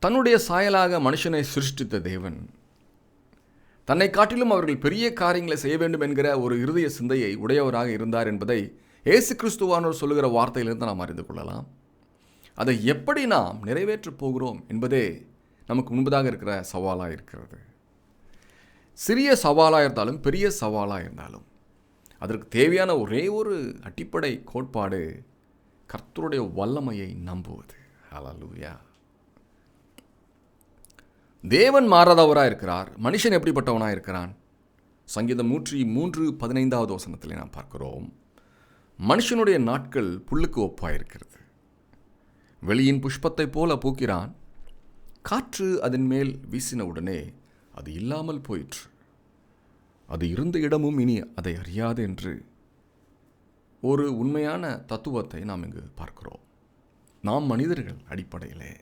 தன்னுடைய சாயலாக மனுஷனை சிருஷ்டித்த தேவன் தன்னை காட்டிலும் அவர்கள் பெரிய காரியங்களை செய்ய வேண்டும் என்கிற ஒரு இருதய சிந்தையை உடையவராக இருந்தார் என்பதை இயேசு கிறிஸ்துவானோர் சொல்லுகிற வார்த்தையிலிருந்து நாம் அறிந்து கொள்ளலாம். அதை எப்படி நாம் நிறைவேற்றப் போகிறோம் என்பதே நமக்கு முன்பதாக இருக்கிற சவாலாக இருக்கிறது. சிறிய சவாலாக இருந்தாலும் பெரிய சவாலாக இருந்தாலும் அதற்கு தேவையான ஒரே ஒரு அடிப்படை கோட்பாடு கர்த்தருடைய வல்லமையை நம்புவது. ஹல்லேலூயா. தேவன் மாறாதவராக இருக்கிறார். மனுஷன் எப்படிப்பட்டவனாக இருக்கிறான்? சங்கீதம் 103:15 வசனத்தில் நாம் பார்க்கிறோம், மனுஷனுடைய நாட்கள் புல்லுக்கு ஒப்பாயிருக்கிறது. வெளியின் புஷ்பத்தை போல பூக்கிறான், காற்று அதன் மேல் வீசின உடனே அது இல்லாமல் போயிற்று, அது இருந்த இடமும் இனி அதை அறியாது என்று ஒரு உண்மையான தத்துவத்தை நாம் இங்கு பார்க்கிறோம். நாம் மனிதர்கள் அடிப்படையிலே